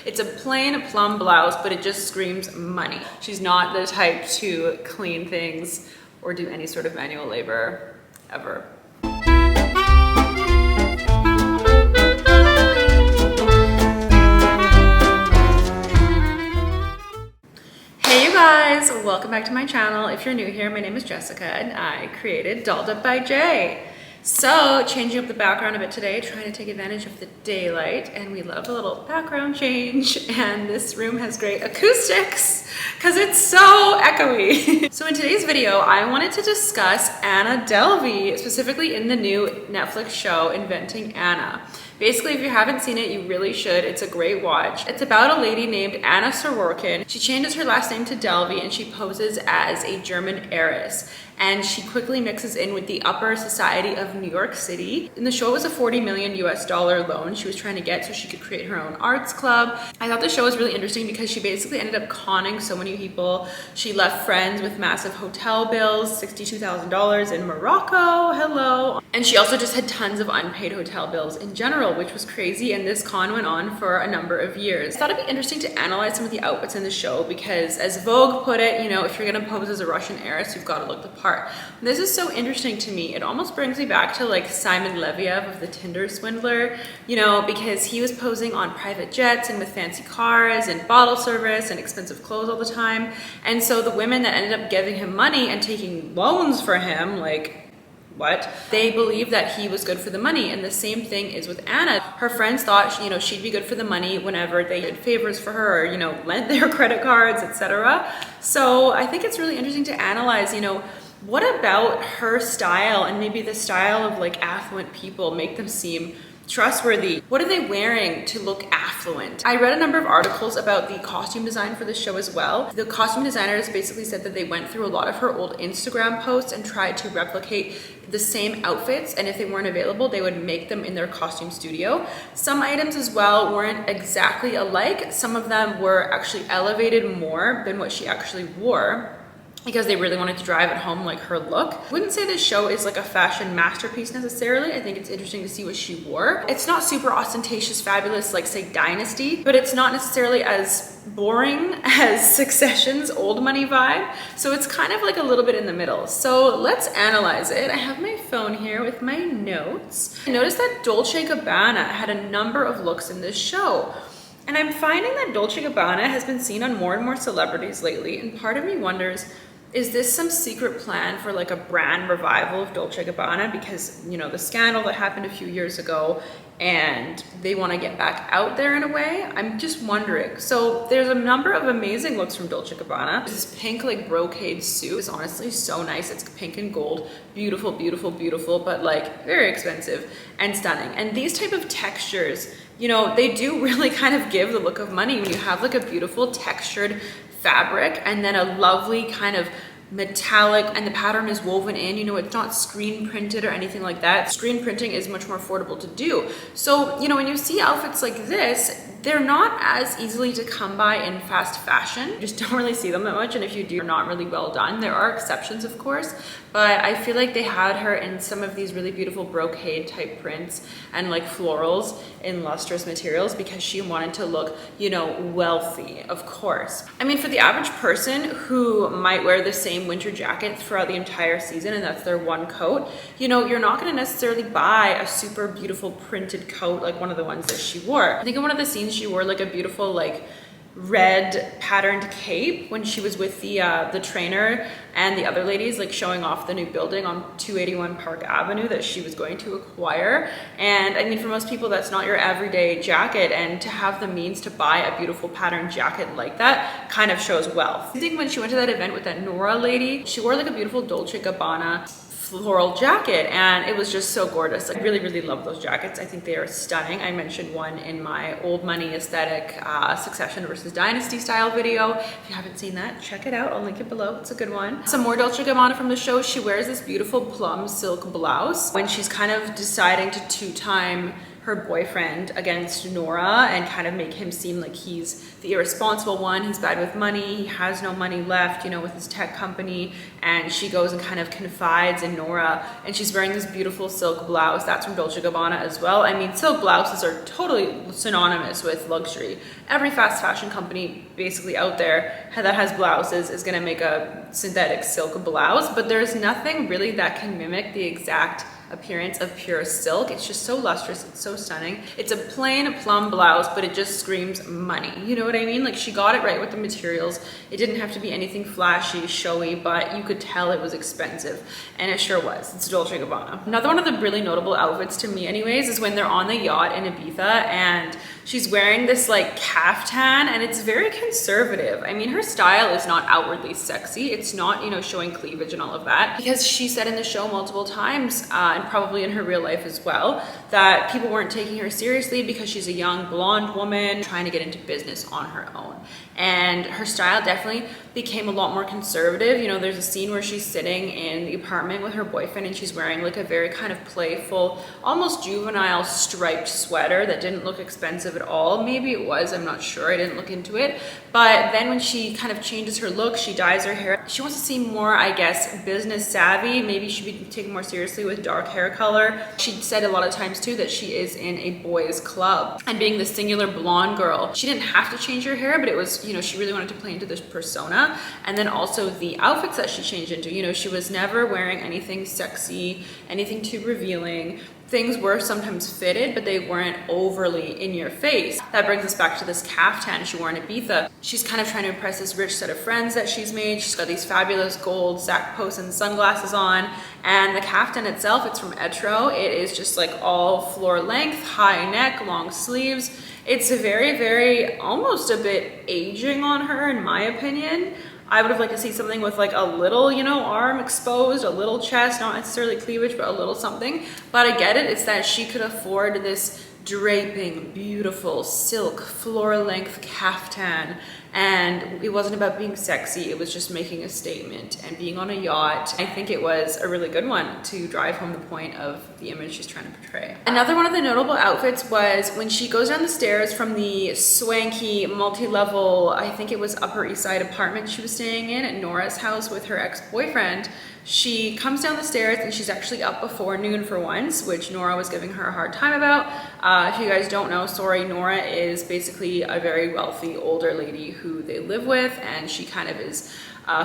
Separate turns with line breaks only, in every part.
It's a plain plum blouse, but it just screams money. She's not the type to clean things or do any sort of manual labor ever. Hey you guys, welcome back to my channel. If you're new here, my name is Jessica and I created Dolled Up by Jay. So changing up the background a bit today, trying to take advantage of the daylight, and we love a little background change, and this room has great acoustics because it's so echoey. So in today's video, I wanted to discuss Anna Delvey, specifically in the new Netflix show Inventing Anna. Basically, if you haven't seen it, you really should. It's a great watch. It's about a lady named Anna Sororkin. She changes her last name to Delvey and she poses as a German heiress. And she quickly mixes in with the upper society of New York City. In the show, it was a $40 million loan she was trying to get so she could create her own arts club. I thought the show was really interesting because she basically ended up conning so many people. She left friends with massive hotel bills, $62,000 in Morocco, hello. And she also just had tons of unpaid hotel bills in general, which was crazy, and this con went on for a number of years. I thought it'd be interesting to analyze some of the outfits in the show because, as Vogue put it, you know, if you're gonna pose as a Russian heiress, you've got to look the part. This is so interesting to me. It almost brings me back to like Simon Leviev of the Tinder Swindler, you know, because he was posing on private jets and with fancy cars and bottle service and expensive clothes all the time. And so the women that ended up giving him money and taking loans for him, like, what? They believed that he was good for the money, and the same thing is with Anna. Her friends thought, you know, she'd be good for the money whenever they did favors for her, you know, lent their credit cards, etc. So I think it's really interesting to analyze, you know, what about her style and maybe the style of like affluent people make them seem trustworthy? What are they wearing to look affluent? I read a number of articles about the costume design for this show as well. The costume designers basically said that they went through a lot of her old Instagram posts and tried to replicate the same outfits, and if they weren't available, they would make them in their costume studio. Some items as well weren't exactly alike. Some of them were actually elevated more than what she actually wore, because they really wanted to drive it home like her look. I wouldn't say this show is like a fashion masterpiece necessarily. I think it's interesting to see what she wore. It's not super ostentatious, fabulous, like say Dynasty, but it's not necessarily as boring as Succession's old money vibe. So it's kind of like a little bit in the middle. So let's analyze it. I have my phone here with my notes. I noticed that Dolce & Gabbana had a number of looks in this show. And I'm finding that Dolce & Gabbana has been seen on more and more celebrities lately. And part of me wonders, is this some secret plan for like a brand revival of Dolce & Gabbana? Because, you know, the scandal that happened a few years ago and they want to get back out there in a way. I'm just wondering. So there's a number of amazing looks from Dolce & Gabbana. This pink like brocade suit is honestly so nice. It's pink and gold. Beautiful, beautiful, beautiful, but like very expensive and stunning. And these type of textures, you know, they do really kind of give the look of money when you have like a beautiful textured fabric and then a lovely kind of metallic, and the pattern is woven in, you know, it's not screen printed or anything like that. Screen printing is much more affordable to do. So, you know, when you see outfits like this, they're not as easily to come by in fast fashion. You just don't really see them that much, and if you do, they're not really well done. There are exceptions, of course, but I feel like they had her in some of these really beautiful brocade type prints and like florals in lustrous materials because she wanted to look, you know, wealthy, of course. I mean, for the average person who might wear the same winter jacket throughout the entire season and that's their one coat, you know, you're not going to necessarily buy a super beautiful printed coat like one of the ones that she wore. I think in one of the scenes she wore like a beautiful like red patterned cape when she was with the trainer and the other ladies, like showing off the new building on 281 Park Avenue that she was going to acquire. And I mean, for most people, that's not your everyday jacket, and to have the means to buy a beautiful patterned jacket like that kind of shows wealth. I think when she went to that event with that Nora lady, she wore like a beautiful Dolce & Gabbana floral jacket, and it was just so gorgeous. I really, really love those jackets. I think they are stunning. I mentioned one in my old money aesthetic Succession versus Dynasty style video. If you haven't seen that, check it out. I'll link it below. It's a good one. Some more Dolce & Gabbana from the show. She wears this beautiful plum silk blouse when she's kind of deciding to two-time her boyfriend against Nora and kind of make him seem like he's the irresponsible one. He's bad with money. He has no money left, you know, with his tech company. And she goes and kind of confides in Nora, and she's wearing this beautiful silk blouse. That's from Dolce & Gabbana as well. I mean, silk blouses are totally synonymous with luxury. Every fast fashion company basically out there that has blouses is gonna make a synthetic silk blouse, but there's nothing really that can mimic the exact appearance of pure silk. It's just so lustrous, it's so stunning. It's a plain plum blouse, but it just screams money. You know what I mean? Like, she got it right with the materials. It didn't have to be anything flashy, showy, but you could tell it was expensive, and it sure was. It's Dolce & Gabbana. Another one of the really notable outfits to me anyways is when they're on the yacht in Ibiza and she's wearing this like caftan, and it's very conservative. I mean, her style is not outwardly sexy. It's not, you know, showing cleavage and all of that, because she said in the show multiple times, and probably in her real life as well, that people weren't taking her seriously because she's a young blonde woman trying to get into business on her own. And her style definitely became a lot more conservative. You know, there's a scene where she's sitting in the apartment with her boyfriend and she's wearing like a very kind of playful, almost juvenile striped sweater that didn't look expensive at all. Maybe it was, I'm not sure, I didn't look into it. But then when she kind of changes her look, she dyes her hair. She wants to seem more, I guess, business savvy. Maybe she'd be taken more seriously with dark hair color. She said a lot of times too that she is in a boys club, and being the singular blonde girl, she didn't have to change her hair, but it was, you know, she really wanted to play into this persona. And then also the outfits that she changed into, you know, she was never wearing anything sexy, anything too revealing. Things were sometimes fitted, but they weren't overly in your face. That brings us back to this caftan she wore in Ibiza. She's kind of trying to impress this rich set of friends that she's made. She's got these fabulous gold sack posts and sunglasses on. And the caftan itself, it's from Etro. It is just like all floor length, high neck, long sleeves. It's a very, very, almost a bit aging on her, in my opinion. I would have liked to see something with like a little, you know, arm exposed, a little chest, not necessarily cleavage, but a little something. But I get it, it's that she could afford this draping, beautiful silk floor length caftan, and it wasn't about being sexy, it was just making a statement and being on a yacht. I think it was a really good one to drive home the point of the image she's trying to portray. Another one of the notable outfits was when she goes down the stairs from the swanky multi-level, I think it was Upper East Side apartment she was staying in at Nora's house with her ex-boyfriend. She comes down the stairs and she's actually up before noon for once, which Nora was giving her a hard time about. If you guys don't know, sorry, Nora is basically a very wealthy older lady who they live with, and she kind of is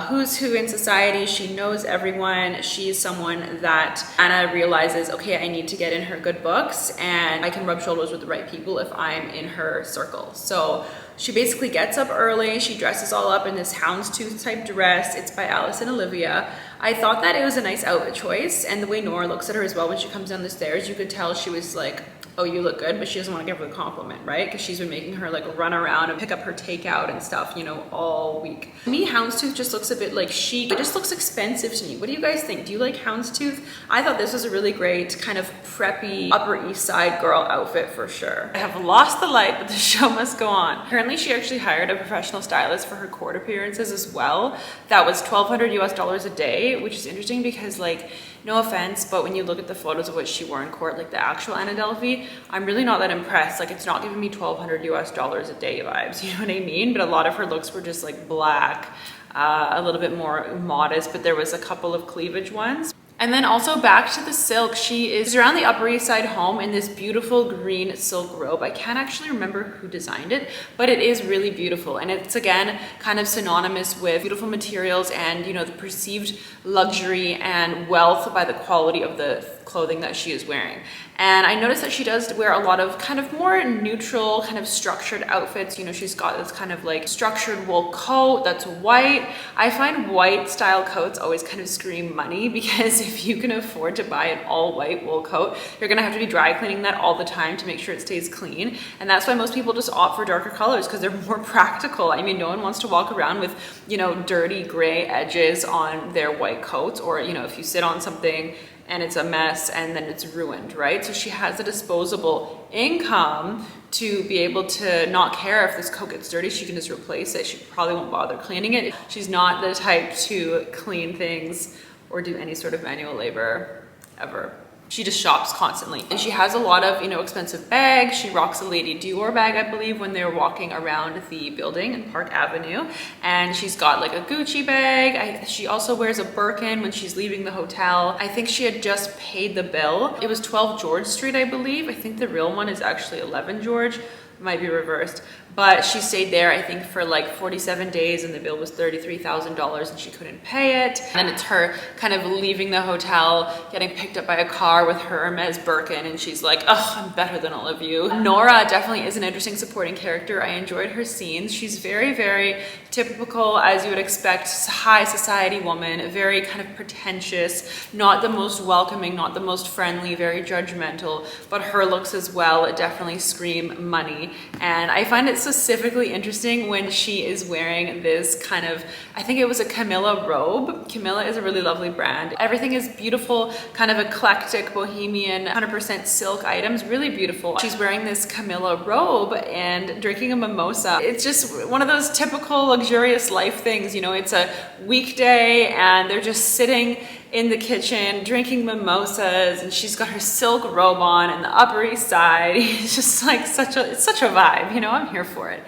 who's who in society. She knows everyone. She's someone that Anna realizes, okay, I need to get in her good books and I can rub shoulders with the right people if I'm in her circle. So she basically gets up early. She dresses all up in this houndstooth type dress. It's by Alice and Olivia. I thought that it was a nice outfit choice, and the way Nora looks at her as well when she comes down the stairs, you could tell she was like, oh, you look good, but she doesn't want to give her the compliment, right? Because she's been making her like run around and pick up her takeout and stuff, you know, all week. To me, houndstooth just looks a bit like chic. It just looks expensive to me. What do you guys think? Do you like houndstooth? I thought this was a really great kind of preppy Upper East Side girl outfit for sure. I have lost the light, but the show must go on. Apparently she actually hired a professional stylist for her court appearances as well. That was $1,200 US a day, which is interesting because, like, no offense, but when you look at the photos of what she wore in court, like the actual Anna Delvey, I'm really not that impressed. Like, it's not giving me $1,200 US a day vibes, you know what I mean? But a lot of her looks were just like black, a little bit more modest, but there was a couple of cleavage ones. And then also back to the silk, she is around the Upper East Side home in this beautiful green silk robe. I can't actually remember who designed it, but it is really beautiful. And it's, again, kind of synonymous with beautiful materials and, you know, the perceived luxury and wealth by the quality of the clothing that she is wearing. And I noticed that she does wear a lot of kind of more neutral, kind of structured outfits. You know, she's got this kind of like structured wool coat that's white. I find white style coats always kind of scream money, because if you can afford to buy an all white wool coat, you're gonna have to be dry cleaning that all the time to make sure it stays clean. And that's why most people just opt for darker colors, because they're more practical. I mean, no one wants to walk around with, you know, dirty gray edges on their white coats, or, you know, if you sit on something and it's a mess and then it's ruined, right? So she has a disposable income to be able to not care if this coat gets dirty. She can just replace it. She probably won't bother cleaning it. She's not the type to clean things or do any sort of manual labor ever. She just shops constantly. And she has a lot of, you know, expensive bags. She rocks a Lady Dior bag, I believe, when they were walking around the building in Park Avenue. And she's got like a Gucci bag. She also wears a Birkin when she's leaving the hotel. I think she had just paid the bill. It was 12 George Street, I believe. I think the real one is actually 11 George. Might be reversed, but she stayed there I think for like 47 days and the bill was $33,000 and she couldn't pay it. And then it's her kind of leaving the hotel, getting picked up by a car with her Hermes Birkin, and she's like, oh, I'm better than all of you. Nora definitely is an interesting supporting character. I enjoyed her scenes. She's very, very typical, as you would expect, high society woman, very kind of pretentious, not the most welcoming, not the most friendly, very judgmental, but her looks as well definitely scream money. And I find it specifically interesting when she is wearing this kind of, I think it was a Camilla robe. Camilla is a really lovely brand. Everything is beautiful, kind of eclectic, bohemian, 100% silk items, really beautiful. She's wearing this Camilla robe and drinking a mimosa. It's just one of those typical luxurious life things, you know, it's a weekday and they're just sitting in the kitchen drinking mimosas and she's got her silk robe on in the Upper East Side. It's just like it's such a vibe, you know, I'm here for it.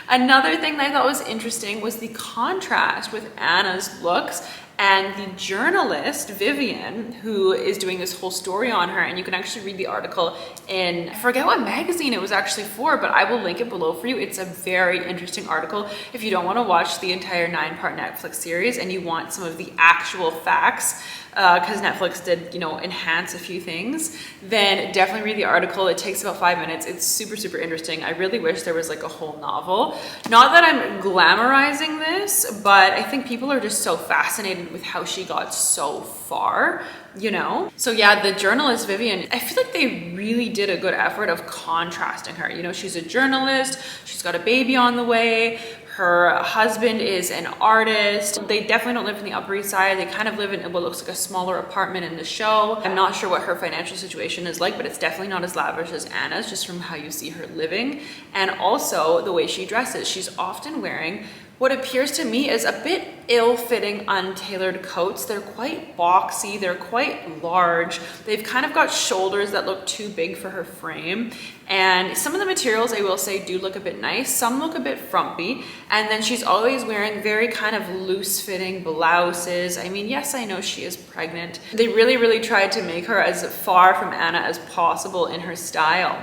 Another thing that I thought was interesting was the contrast with Anna's looks and the journalist, Vivien, who is doing this whole story on her, and you can actually read the article in, I forget what magazine it was actually for, but I will link it below for you. It's a very interesting article. If you don't want to watch the entire 9-part Netflix series and you want some of the actual facts, because Netflix did, you know, enhance a few things, then definitely read the article. It takes about 5 minutes. It's super, super interesting. I really wish there was like a whole novel. Not that I'm glamorizing this, but I think people are just so fascinated with how she got so far, you know? So yeah, the journalist Vivien, I feel like they really did a good effort of contrasting her. You know, she's a journalist, she's got a baby on the way, her husband is an artist. They definitely don't live in the Upper East Side. They kind of live in what looks like a smaller apartment in the show. I'm not sure what her financial situation is like, but it's definitely not as lavish as Anna's, just from how you see her living. And also the way she dresses. She's often wearing what appears to me as a bit ill-fitting, untailored coats. They're quite boxy, they're quite large. They've kind of got shoulders that look too big for her frame. And some of the materials, I will say, do look a bit nice. Some look a bit frumpy. And then she's always wearing very kind of loose-fitting blouses. I mean, yes, I know she is pregnant. They really, really tried to make her as far from Anna as possible in her style.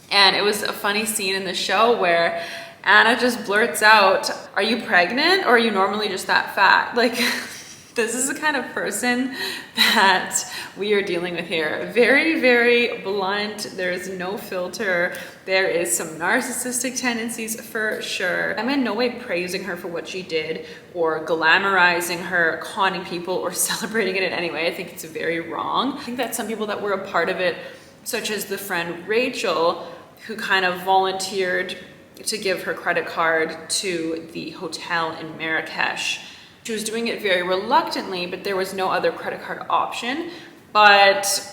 And it was a funny scene in the show where Anna just blurts out, are you pregnant or are you normally just that fat? Like, this is the kind of person that we are dealing with here. Very, very blunt. There's no filter. There is some narcissistic tendencies for sure. I'm in no way praising her for what she did or glamorizing her, conning people, or celebrating it in any way. I think it's very wrong. I think that some people that were a part of it, such as the friend Rachel, who kind of volunteered to give her credit card to the hotel in Marrakesh. She was doing it very reluctantly, but there was no other credit card option. But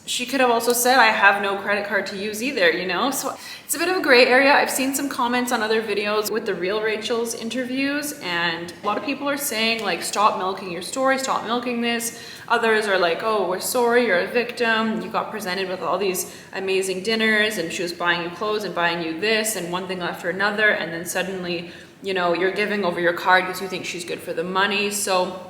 she could have also said, I have no credit card to use either, you know? So it's a bit of a gray area. I've seen some comments on other videos with the real Rachel's interviews, and a lot of people are saying, like, stop milking your story, stop milking this. Others are like, oh, we're sorry, you're a victim. You got presented with all these amazing dinners and she was buying you clothes and buying you this and one thing after another, and then suddenly, you know, you're giving over your card because you think she's good for the money. So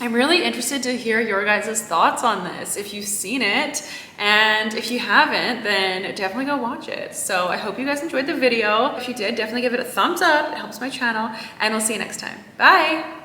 I'm really interested to hear your guys' thoughts on this, if you've seen it, and if you haven't, then definitely go watch it. So I hope you guys enjoyed the video. If you did, definitely give it a thumbs up. It helps my channel, and we'll see you next time. Bye!